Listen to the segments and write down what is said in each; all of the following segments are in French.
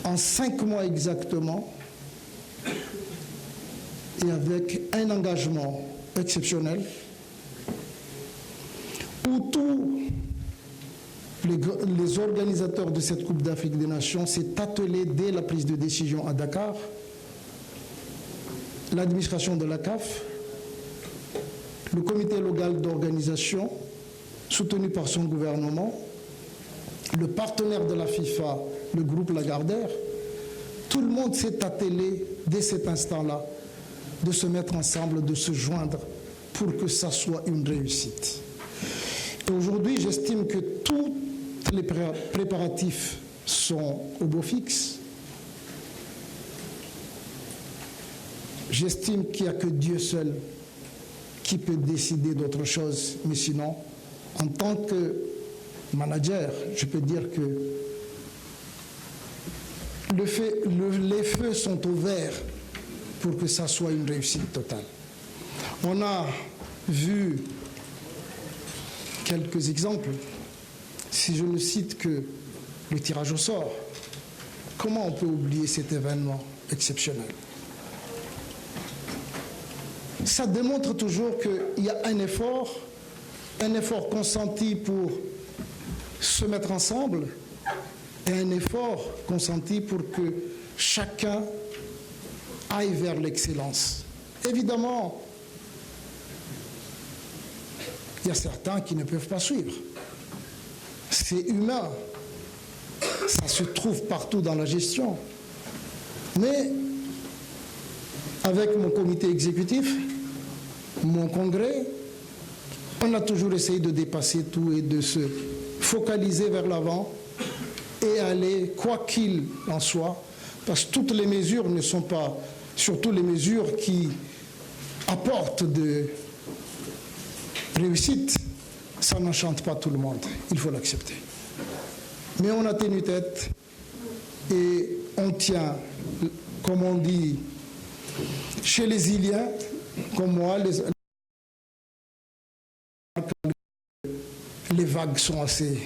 en 5 mois exactement, et avec un engagement exceptionnel, où tous les organisateurs de cette Coupe d'Afrique des Nations s'est attelés dès la prise de décision à Dakar, l'administration de la CAF, le comité local d'organisation, soutenu par son gouvernement, le partenaire de la FIFA, le groupe Lagardère, tout le monde s'est attelé dès cet instant-là de se mettre ensemble, de se joindre pour que ça soit une réussite. Et aujourd'hui, j'estime que tous les préparatifs sont au beau fixe. J'estime qu'il n'y a que Dieu seul qui peut décider d'autre chose, mais sinon, en tant que manager, je peux dire que les feux sont ouverts pour que ça soit une réussite totale. On a vu quelques exemples. Si je ne cite que le tirage au sort, comment on peut oublier cet événement exceptionnel? Ça démontre toujours qu'il y a un effort consenti pour se mettre ensemble et un effort consenti pour que chacun aille vers l'excellence. Évidemment, il y a certains qui ne peuvent pas suivre. C'est humain. Ça se trouve partout dans la gestion. Mais avec mon comité exécutif, mon congrès, on a toujours essayé de dépasser tout et de se focaliser vers l'avant et aller, quoi qu'il en soit, parce que toutes les mesures ne sont pas, surtout les mesures qui apportent de réussite, ça n'enchante pas tout le monde, il faut l'accepter. Mais on a tenu tête et on tient, comme on dit, chez les Iliens, comme moi, les vagues sont assez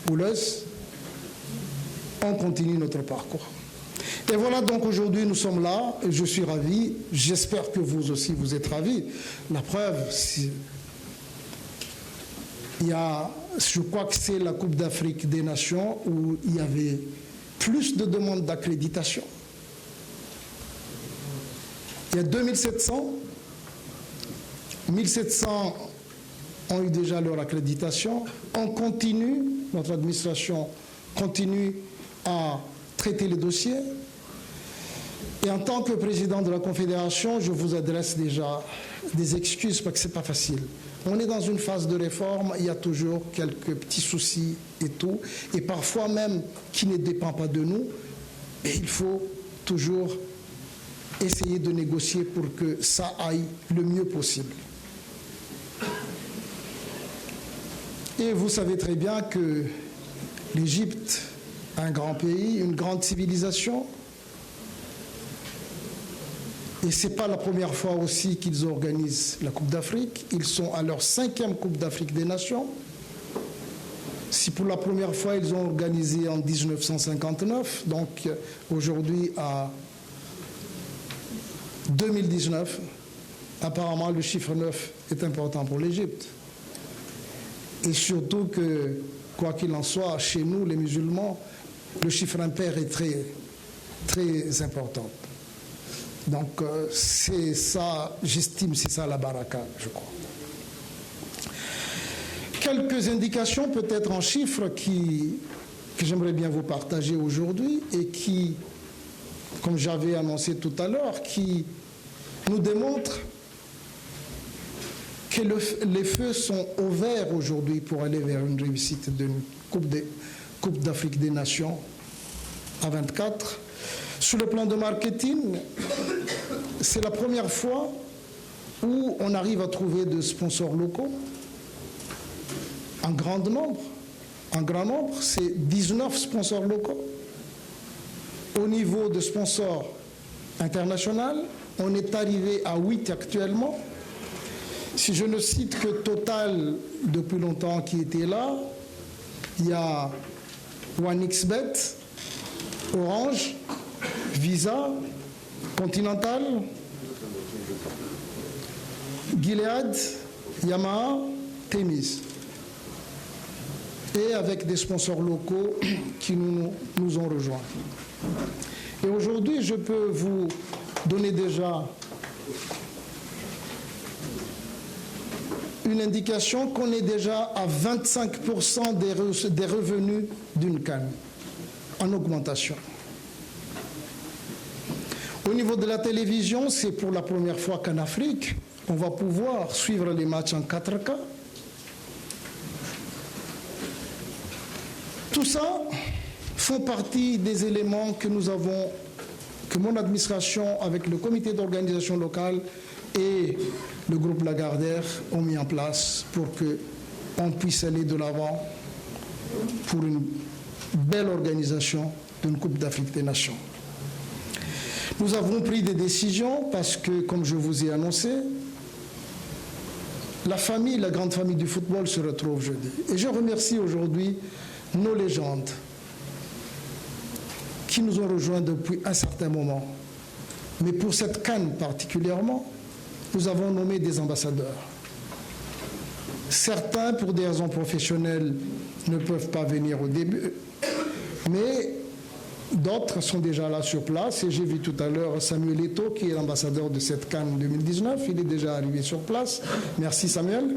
houleuses, on continue notre parcours. Et voilà, donc aujourd'hui nous sommes là, et je suis ravi, j'espère que vous aussi vous êtes ravis. La preuve, je crois que c'est la Coupe d'Afrique des Nations où il y avait plus de demandes d'accréditation. Il y a 2700, 1700 ont eu déjà leur accréditation. On continue, notre administration continue à traiter les dossiers. Et en tant que président de la Confédération, je vous adresse déjà des excuses parce que ce n'est pas facile. On est dans une phase de réforme, il y a toujours quelques petits soucis et tout, et parfois même qui ne dépend pas de nous, et il faut toujours essayer de négocier pour que ça aille le mieux possible. Et vous savez très bien que l'Égypte, un grand pays, une grande civilisation, et ce n'est pas la première fois aussi qu'ils organisent la Coupe d'Afrique. Ils sont à leur 5e Coupe d'Afrique des Nations. Si pour la première fois, ils ont organisé en 1959, donc aujourd'hui à 2019, apparemment le chiffre 9 est important pour l'Égypte. Et surtout que, quoi qu'il en soit, chez nous, les musulmans, le chiffre impair est très, très important. Donc c'est ça, j'estime, c'est ça la baraka, je crois. Quelques indications peut-être en chiffres que j'aimerais bien vous partager aujourd'hui et qui, comme j'avais annoncé tout à l'heure, qui nous démontrent que les feux sont ouverts aujourd'hui pour aller vers une réussite d'une Coupe d'Afrique des Nations à 24. Sur le plan de marketing, c'est la première fois où on arrive à trouver des sponsors locaux en grand nombre. En grand nombre, c'est 19 sponsors locaux. Au niveau de sponsors internationaux, on est arrivé à 8 actuellement. Si je ne cite que Total depuis longtemps qui était là, il y a OneXBet, Orange, Visa, Continental, Gilead, Yamaha, Temis. Et avec des sponsors locaux qui nous ont rejoints. Et aujourd'hui, je peux vous donner déjà une indication qu'on est déjà à 25% des revenus d'une CAN en augmentation. Au niveau de la télévision, c'est pour la première fois qu'en Afrique, on va pouvoir suivre les matchs en 4K. Tout ça font partie des éléments que que mon administration, avec le comité d'organisation locale et le groupe Lagardère, ont mis en place pour qu'on puisse aller de l'avant pour une belle organisation d'une Coupe d'Afrique des Nations. Nous avons pris des décisions parce que, comme je vous ai annoncé, la grande famille du football se retrouve jeudi. Et je remercie aujourd'hui nos légendes qui nous ont rejoints depuis un certain moment. Mais pour cette CAN particulièrement, nous avons nommé des ambassadeurs. Certains, pour des raisons professionnelles, ne peuvent pas venir au début, mais d'autres sont déjà là sur place. Et j'ai vu tout à l'heure Samuel Eto'o, qui est l'ambassadeur de cette CAN 2019. Il est déjà arrivé sur place. Merci Samuel.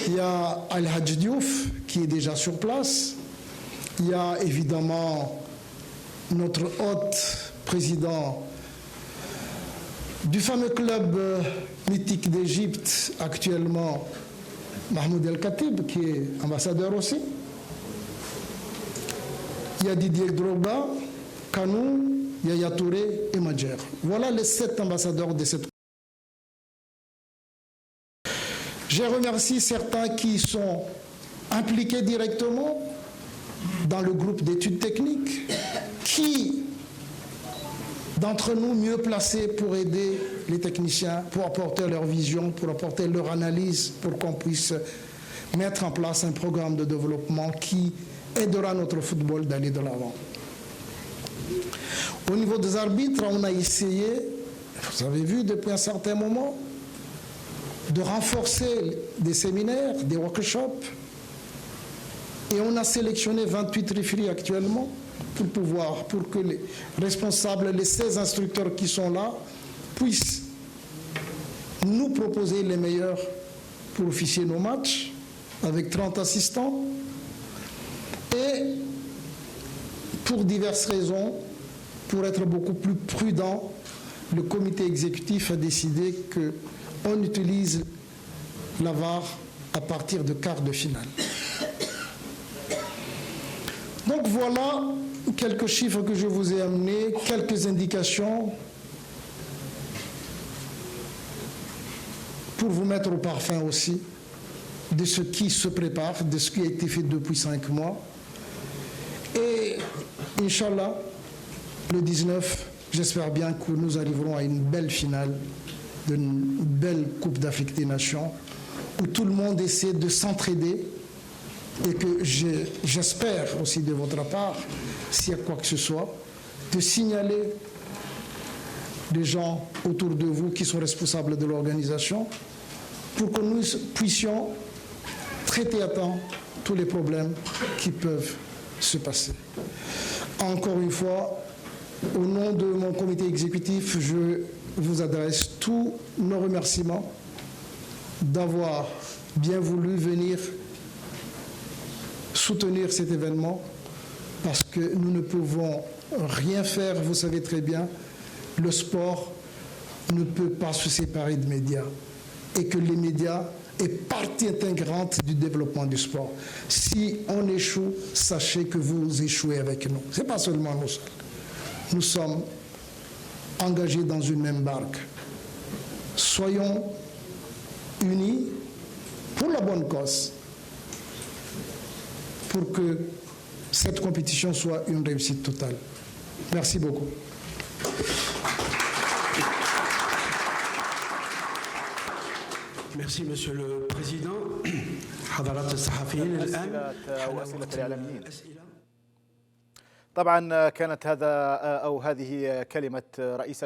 Il y a Al-Hadj Diouf qui est déjà sur place. Il y a évidemment notre hôte président du fameux club mythique d'Égypte actuellement, Mahmoud El Khatib, qui est ambassadeur aussi. Il y a Didier Drogba, Kanou, Yaya Touré et Madjer. Voilà les 7 ambassadeurs de cette. Je remercie certains qui sont impliqués directement dans le groupe d'études techniques, qui d'entre nous mieux placés pour aider les techniciens, pour apporter leur vision, pour apporter leur analyse, pour qu'on puisse mettre en place un programme de développement qui aidera notre football d'aller de l'avant. Au niveau des arbitres, on a essayé, vous avez vu depuis un certain moment, de renforcer des séminaires, des workshops, et on a sélectionné 28 referees actuellement pour que les responsables, les 16 instructeurs qui sont là, puissent nous proposer les meilleurs pour officier nos matchs, avec 30 assistants. Et pour diverses raisons, pour être beaucoup plus prudent, le comité exécutif a décidé qu'on utilise la VAR à partir de quart de finale. Donc voilà quelques chiffres que je vous ai amenés, quelques indications pour vous mettre au parfum aussi de ce qui se prépare, de ce qui a été fait depuis 5 mois. Et Inch'Allah, le 19, j'espère bien que nous arriverons à une belle finale, d'une belle Coupe d'Afrique des Nations, où tout le monde essaie de s'entraider, et que j'espère aussi de votre part, s'il y a quoi que ce soit, de signaler les gens autour de vous qui sont responsables de l'organisation, pour que nous puissions traiter à temps tous les problèmes qui peuvent se passer. Encore une fois, au nom de mon comité exécutif, je vous adresse tous nos remerciements d'avoir bien voulu venir soutenir cet événement, parce que nous ne pouvons rien faire, vous savez très bien, le sport ne peut pas se séparer des médias, et que les médias est partie intégrante du développement du sport. Si on échoue, sachez que vous échouez avec nous. Ce n'est pas seulement nous seuls. Nous sommes engagés dans une même barque. Soyons unis pour la bonne cause, pour que cette compétition soit une réussite totale. Merci beaucoup. Merci Monsieur le Président. حضرات الصحفيين الآن وأسئلة الإعلاميين. طبعا كانت هذا أو هذه كلمة رئيس